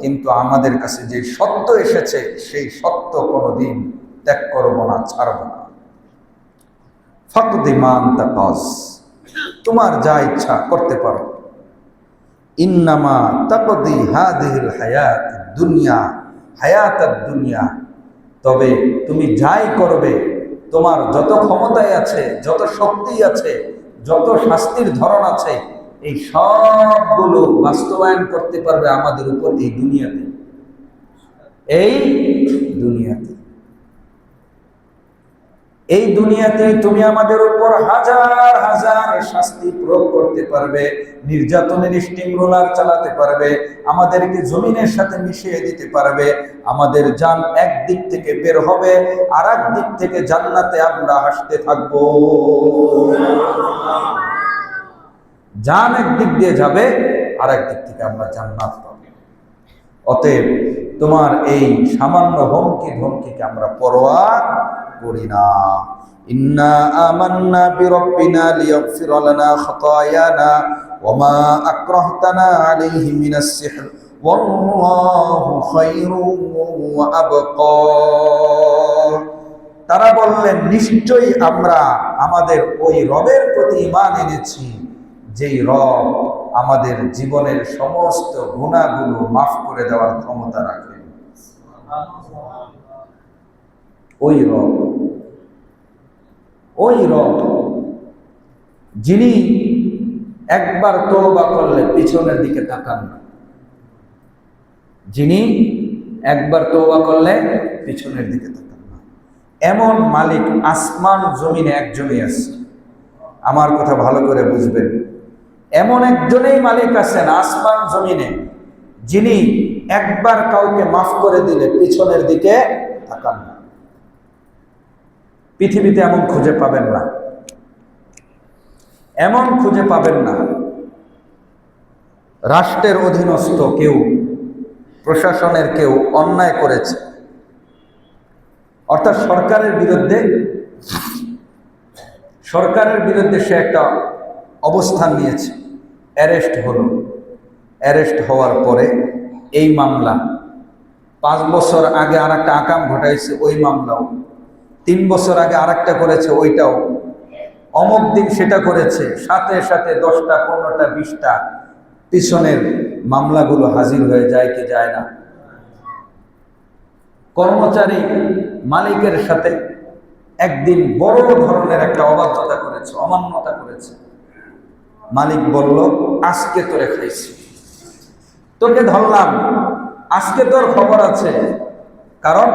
কিন্তু আমাদের কাছে যে সত্য এসেছে সেই সত্য কোনোদিন ত্যাগ করব না, ছাড়ব না। ফাকদি মা আনতা কাজ, তোমার যা ইচ্ছা করতে পারো। ইন্নামা তাকদি হাদিহিল হায়াতুদ দুনিয়া হায়াতুদ দুনিয়া, তবে তুমি যাই করবে, তোমার যত ক্ষমতায় আছে, যত শক্তি আছে, যত শাস্তির ধরন আছে, এই সবগুলো বাস্তবায়ন করতে পারবে আমাদের উপর এই দুনিয়াতে। এই দুনিয়াতে এই দুনিয়াতে তুমি আমাদের উপর হাজার হাজার শাস্তি প্রয়োগ করতে পারবে, নির্যাতনের স্টিম রোলার চালাতে পারবে, আমাদেরকে জমিনের সাথে মিশিয়ে দিতে পারবে, আমাদের জান এক দিক থেকে বের হবে, আর এক দিক থেকে জান্নাতে আমরা হাসতে থাকবো। জান এক দিক দিয়ে যাবে, আর এক দিক থেকে আমরা জান্নাত পাবো। অতএব তোমার এই সামান্য হুমকিকে আমরা পরোয়া করি না। ইন্না আমান্না বিরাব্বিনা লিয়াগফিরা লানা খাতায়ানা ওয়া মা আকরাহতানা আলাইহি মিনাস সিহর ওয়াল্লাহু খায়রুন ওয়া আবকা। তারা বললেন, নিশ্চয়ই আমরা আমাদের ওই রবের প্রতি ঈমান এনেছি, যেই রব আমাদের জীবনের সমস্ত গুনাহগুলো মাফ করে দেওয়ার ক্ষমতা রাখেন। ওই রব যিনি একবার তওবা করলে পিছনের দিকে তাকান না, যিনি একবার তওবা করলে পিছনের দিকে তাকান না, এমন মালিক আসমান জমিনে একজনই আছে। আমার কথা ভালো করে বুঝবেন, এমন একজনেই মালিক আছেন আসমান জমিনে, যিনি একবার কাউকে মাফ করে দিলে পিছনের দিকে তাকান না। পৃথিবীতে এমন খুঁজে পাবেন না, এমন খুঁজে পাবেন না। রাষ্ট্রের অধীনস্থ কেউ, প্রশাসনের কেউ অন্যায় করেছে, অর্থাৎ সরকারের বিরুদ্ধে সে একটা অবস্থান নিয়েছে, অ্যারেস্ট হওয়ার পরে এই মামলা, 5 বছর আগে আর একটা আকাম ঘটাইছে ওই মামলাও, 3 বছর আগে আর একটা করেছে ওইটাও, অমুক দিন সেটা করেছে, সাথে সাথে 10টা 15টা 20টা পিছনের মামলাগুলো হাজির হয়ে যায় কি যায় না? কর্মচারী মালিকের সাথে একদিন বড় ধরনের একটা অবাধ্যতা করেছে, অমান্যতা করেছে। মালিক বলল, আজকে তোরে খাইছি, তোকে ধরলাম, আজকে তোর খবর আছে, কারণ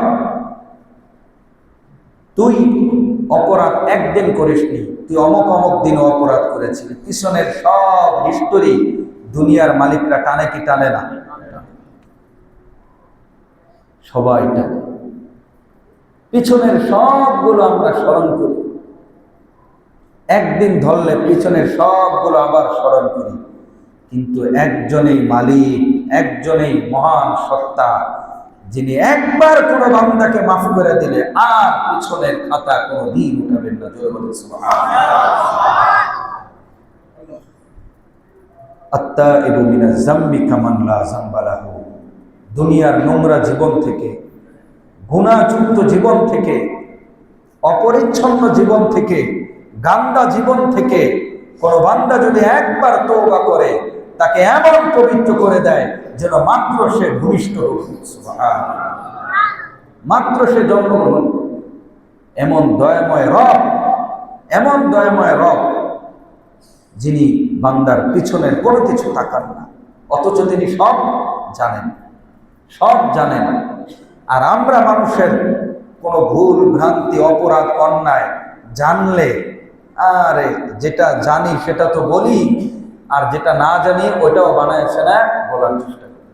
তুই অপরাধ একদিন করিসনি, তুই অমুক অমুক দিন অপরাধ করেছিলি। পিছনের সব হিস্টোরি দুনিয়ার মালিকরা টানে কি টানে না? সবাই টানে। পিছনের সবগুলো আমরা স্মরণ করি, একদিন ধরলে পিছনের সবগুলো আবার স্মরণ করি, কিন্তু একজনেই মালিক, একজনেই মহান সত্তা, যিনি একবার কোনো বান্দাকে মাফ করে দিলে আর পিছনের খাতা কোনো দিন উঠাবেন না। জয় বলুন সুবহানাল্লাহ। আত্তাইবু মিনাজ যামবি কামান লা যামবা লাহু। দুনিয়ার নোংরা জীবন থেকে, গুনাহযুক্ত জীবন থেকে, অপরিচ্ছন্ন জীবন থেকে, গান্দা জীবন থেকে কোন বান্দা যদি একবার তওবা করে, তাকে এমন পবিত্র করে দেয় যেন মাত্র সে ভূমিষ্ঠ হয়েছে। সুবহানাল্লাহ। মাত্র সে জন্মগ্রহণ। এমন দয়াময় রব, যিনি বান্দার পিছনের কোনো কিছু তাকান না, অথচ তিনি সব জানেন। আর আমরা মানুষের কোনো ভুল ভ্রান্তি, অপরাধ, অন্যায় জানলে, আরে যেটা জানি সেটা তো বলি, আর যেটা না জানি ওইটাও বানায়ছে না বলার চেষ্টা করি,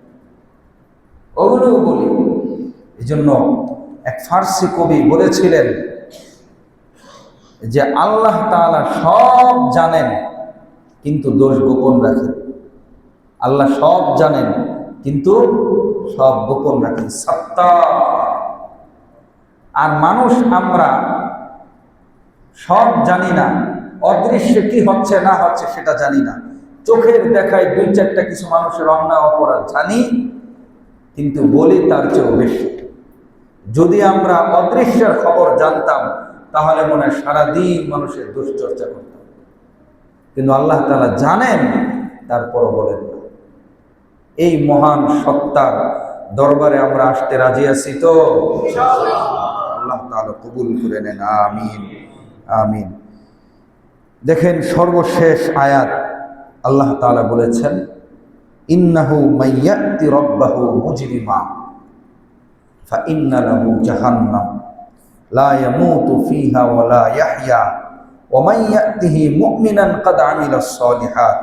ওগুলোও বলি। এই জন্য এক ফার্সি কবি বলেছিলেন যে আল্লাহ তাআলা সব জানেন কিন্তু দোষ গোপন রাখেন। আল্লাহ সব জানেন কিন্তু সব গোপন রাখেন, সত্তার। আর মানুষ আমরা সব জানি না, অদৃশ্যে কি হচ্ছে না হচ্ছে সেটা জানি না। চোখের দেখায় 2-4টা কিছু মানুষের অন্যায় অপরাধ জানি, কিন্তু বলি তার চেয়েও বেশি। যদি আমরা অদৃশ্যের খবর জানতাম তাহলে মনে হয় সারাদিন মানুষের দুশ্চর্চা করতাম, কিন্তু আল্লাহ তাআলা জানেন, তারপরও বলেন না। এই মহান সত্তার দরবারে আমরা আসতে রাজি আছি তো? আল্লাহ তাআলা কবুল করে নেন, আমিন আমিন। দেখেন সর্বশেষ আয়াত আল্লাহ তাআলা বলেছেন, ইন্নাহু মাইয়াতি রাব্বাহু মুজরিমা ফাইন্না লাহু জাহান্নাম লা ইয়ামুতু ফিহা ওয়া লা ইয়াহইয়া ওয়া মান ইয়াতিহি মুমিনান ক্বাদ আমিলাস সালিহাত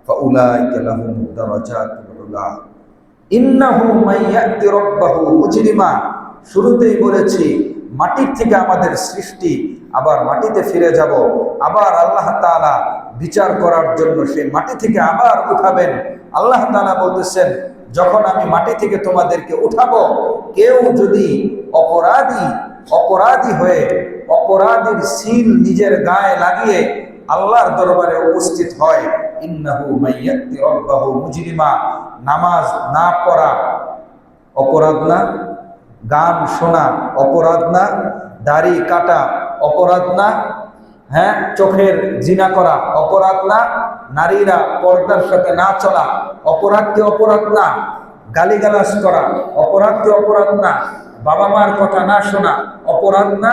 ফাউলাইকা লাহুম দারাজাতুল উলা। ইন্নাহু মাইয়াতি রাব্বাহু মুজরিমা, শুরুতেই বলেছি মাটির থেকে আমাদের সৃষ্টি, আবার মাটিতে ফিরে যাব, আবার আল্লাহ তাআলা বিচার করার জন্য সেই মাটি থেকে আবার উঠাবেন। আল্লাহ তাআলা বলতেছেন, যখন আমি মাটি থেকে তোমাদেরকে উঠাবো, কেউ যদি অপরাধী হয়ে অপরাধীর সিল নিজের গায়ে লাগিয়ে আল্লাহর দরবারে উপস্থিত হয়, ইন্নাহু মাইয়াতি রাব্বাহু মুজরিমা, নামাজ না পড়া অপরাধ না, গান শোনা অপরাধ না, দাড়ি কাটা অপরাধ না, হ্যাঁ, চোখের জিনা করা অপরাধ না, নারীরা পর্দার সাথে না চলা অপরাধ কি অপরাধ না, গালিগালাজ করা অপরাধ কি অপরাধ না, বাবা মার কথা না শোনা অপরাধ না?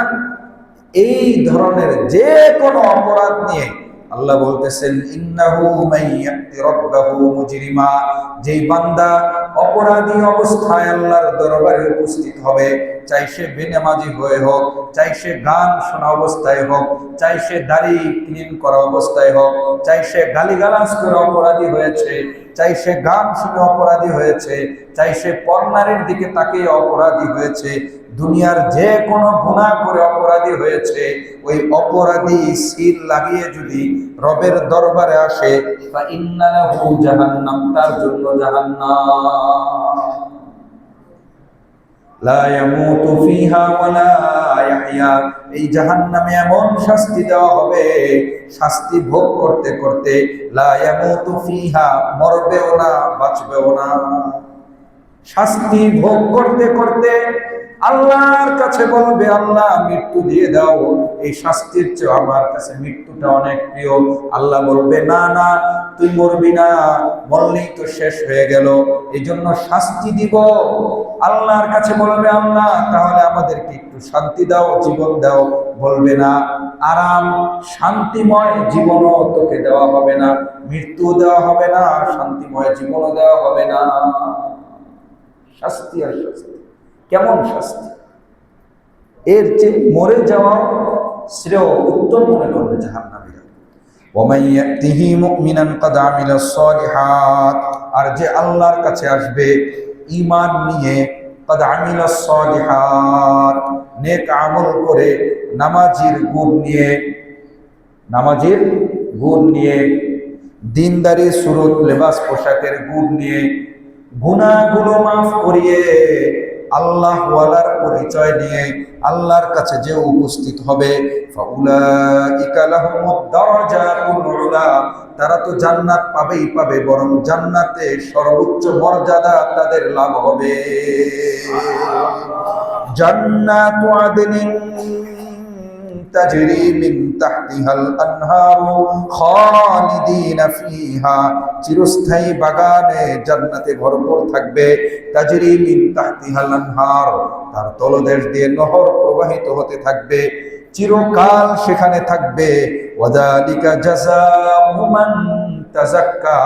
এই ধরনের যে কোনো অপরাধ নিয়ে আল্লাহ বলতেছেন, ইন্নাহু মাইয়াতি রাব্বাহু মুজরিমা, যেই বান্দা অপরাধী অবস্থায় আল্লাহর দরবারে উপস্থিত হবে, চাই সে বেনামাজি হয়ে হোক, চাই সে গান শোনা অবস্থায় হোক, চাই সে দাড়ি ক্লিন করা অবস্থায় হোক, চাই সে গালিগালাজ করে অপরাধী হয়েছে, চাই সে গান শুনে অপরাধী হয়েছে, চাই সে পরনারীর দিকে তাকিয়ে অপরাধী হয়েছে, দুনিয়ার যে কোনো গুনাহ করে অপরাধী হয়েছে, ওই অপরাধী সিল লাগিয়ে যদি রবের দরবারে আসে, ফাইন্না লাহু জাহান্নাম, তার জন্য জাহান্নাম, লা ইয়ামুতু ফিহা ওয়া লা ইয়াহইয়া, এই জাহান্নামে এমন শাস্তি দেওয়া হবে, শাস্তি ভোগ করতে করতে লা ইয়ামুতু ফিহা, মরবেও না বাঁচবেও না, শাস্তি ভোগ করতে করতে আল্লাহর কাছে বলবে, আল্লাহ মৃত্যু দিয়ে দাও, এই শাস্তির চেয়ে আমার কাছে মৃত্যুটা অনেক প্রিয়। আল্লাহ বলবে, না না, তুই মরবি না, মরলেই তো শেষ হয়ে গেল, এই জন্য শাস্তি দিব। আল্লাহর কাছে বলবে, আল্লাহ তাহলে আমাদেরকে একটু শান্তি দাও, জীবন দাও। বলবে না, আরাম শান্তিময় জীবনও তোকে দেওয়া হবে না, মৃত্যু দেওয়া হবে না, শান্তিময় জীবনও দেওয়া হবে না। শাস্তি আর শাস্তি, কেমন শাস্তি! এর চেয়ে মরে যাওয়া শ্রেয়, উত্তম মনে করবে জাহান্নামীরা। ওয়া ইয়াতিহি মুমিনান ক্বাদ আমিলাস সালিহাত, আর যে আল্লাহর কাছে আসবে ঈমান নিয়ে, ক্বাদ আমিলাস সালিহাত, নেক আমল করে, নামাজের গুণ নিয়ে, দিনদারি সুরত লেবাস পোশাকের গুণ নিয়ে, গুনাহগুলো মাফ করিয়ে, আল্লাহ ওয়ালার পরিচয় নিয়ে আল্লাহর কাছে যে উপস্থিত হবে, ফাউলাইকা লাহুমুদ দারাজাতুল উলা, তারা তো জান্নাত পাবেই পাবে, বরং জান্নাতে সর্বোচ্চ মর্যাদা তাদের লাভ হবে। জান্নাতু আদনিন তাজরি মিন তাহতিহাল আনহারু খালিদিনা ফিহা, চিরস্থায়ী বাগানে জান্নাতে ভরপুর থাকবে। তাজরি মিন তাহতিহাল আনহার, তার তলদেশ দিয়ে নহর প্রবাহিত হতে থাকবে, চিরকাল সেখানে থাকবে। ওয়াযালিকা জাযাউ মান তাযাক্কা,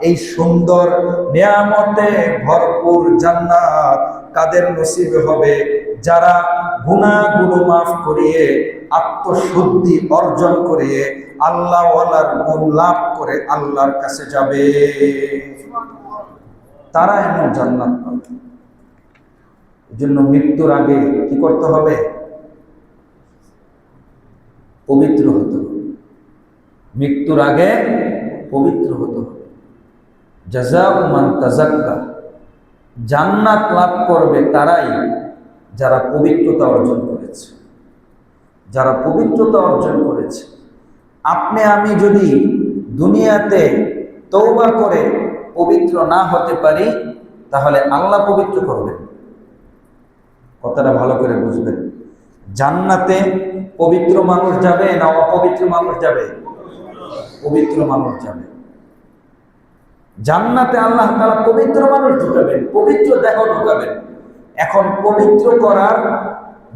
এই সুন্দর নিয়ামতে ভরপুর জান্নাত কাদের নসিবে হবে? যারা গুনাহগুলো মাফ করিয়ে, আত্মশুদ্ধি অর্জন করে, আল্লাহ ওয়ালার গুণ লাভ করে আল্লাহর কাছে যাবে, তারা এমন জান্নাত পাবে। এই জন্য মৃত্যুর আগে কি করতে হবে? পবিত্র হতে হবে। মৃত্যুর আগে পবিত্র হতে হবে। জাযাউ মান তাযাক্কা, জান্নাত লাভ করবে তারাই যারা পবিত্রতা অর্জন করেছে, যারা পবিত্রতা অর্জন করেছে। আপনি আমি যদি দুনিয়াতে তওবা করে পবিত্র না হতে পারি, তাহলে আল্লাহ পবিত্র করবেন। কথাটা ভালো করে বুঝবেন। জান্নাতে পবিত্র মানুষ যাবে না অপবিত্র মানুষ যাবে? পবিত্র মানুষ যাবে। জান্নাতে আল্লাহ তাআলা পবিত্র মানুষ ঢুকাবেন, পবিত্র দেহ ঢুকাবেন। এখন পবিত্র করার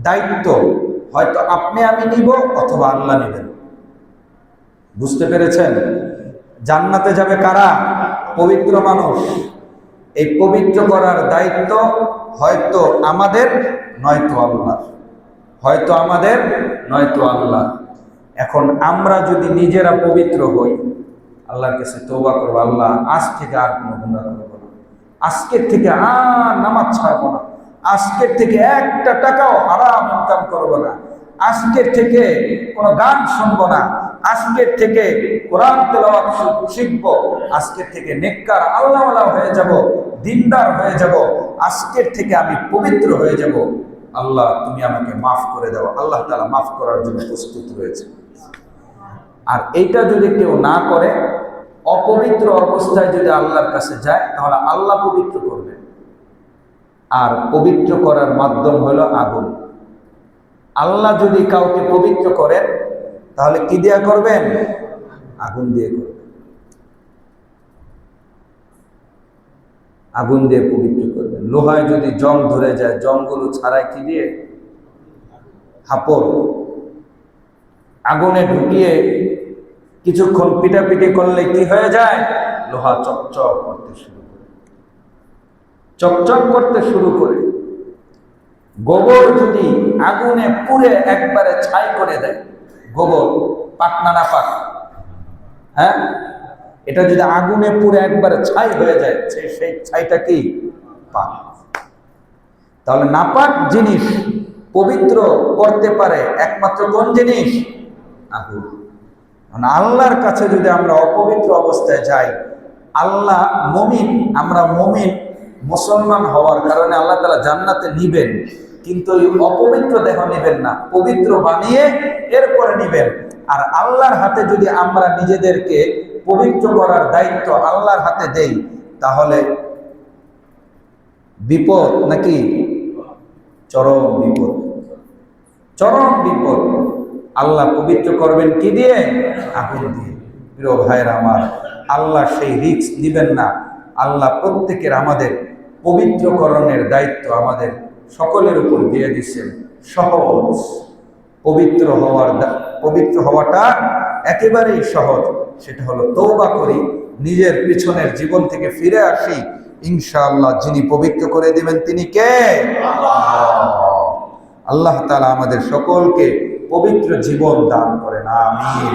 দায়িত্ব হয়তো আপনি আমি নিব অথবা আল্লাহ নেবেন। বুঝতে পেরেছেন? জান্নাতে যাবে কারা? পবিত্র মানুষ। এই পবিত্র করার দায়িত্ব হয়তো আমাদের, নয়তো আল্লাহ, হয়তো আমাদের নয়তো আল্লাহ। এখন আমরা যদি নিজেরা পবিত্র হই, আল্লাহর কাছে তওবা করবো, আল্লাহ আজ থেকে আর কোনো গুনাহ করবো না, আজকের থেকে আর নামাজ ছাড়বো না, আজকের থেকে একটা টাকাও হারাম ইনকাম করবো না, আজকের থেকে কোনো গান শুনবো না, আজকের থেকে কোরআন তেলাওয়াত শিখবো, আজকের থেকে নেককার আল্লাহওয়ালা হয়ে যাব, দিনদার হয়ে যাব, আজকের থেকে আমি পবিত্র হয়ে যাব। আল্লাহ তুমি আমাকে মাফ করে দাও। আল্লাহ তাআলা মাফ করার জন্য প্রস্তুত রয়েছে। আর এইটা যদি কেউ না করে, অপবিত্র অবস্থায় যদি আল্লাহর কাছে যায়, তাহলে আল্লাহ পবিত্র করবেন। আর পবিত্র করার মাধ্যম হলো আগুন। আল্লাহ যদি কাউকে পবিত্র করেন, তাহলে কি দিয়া করবেন? আগুন দিয়ে করবেন। আগুন দিয়ে পবিত্র করবেন। লোহায় যদি জং ধরে যায়, জংগুলো ছাড়াই কি দিয়ে? হাপড়। আগুনে ঢুকিয়ে কিছুক্ষণ পিটাপিটি করলে কি হয়ে যায়? লোহা চকচক করতে শুরু করে, চকচক করতে শুরু করে। গোবর যদি আগুনে পুড়ে একবারে ছাই করে দেয়, গোবর পাক না না পাক, হ্যাঁ, এটা যদি আগুনে পুড়ে একবারে ছাই হয়ে যায়, সেই ছাইটা কি? পাক। তাহলে নাপাক জিনিস পবিত্র করতে পারে একমাত্র কোন জিনিস? আগুন। আল্লাহর কাছে যদি আমরা অপবিত্র অবস্থায় যাই, আল্লাহ মুমিন, আমরা মুমিন মুসলমান হওয়ার কারণে আল্লাহ তাআলা জান্নাতে নিবেন, কিন্তু এই অপবিত্র দেহ নেবেন না, পবিত্র বানিয়ে এরপরে নিবেন। আর আল্লাহর হাতে যদি আমরা নিজেদেরকে পবিত্র করার দায়িত্ব আল্লাহর হাতে দেই, তাহলে বিপদ নাকি? চরম বিপদ, চরম বিপদ। আল্লাহ পবিত্র করবেন কি দিয়ে? আগুন দিয়ে। প্রিয় ভাইরা আমার, আল্লাহ সেই রিস্ক নিবেন না। আল্লাহ প্রত্যেকের আমাদের পবিত্রকরণের দায়িত্ব আমাদের সকলের উপর দিয়ে দিচ্ছেন। সহজ। পবিত্র হওয়াটা একেবারেই সহজ। সেটা হলো তওবা করি, নিজের পিছনের জীবন থেকে ফিরে আসি, ইনশাআল্লাহ যিনি পবিত্র করে দিবেন তিনি কে? আল্লাহ তাআলা আমাদের সকলকে পবিত্র জীবন দান করেন। আমিন।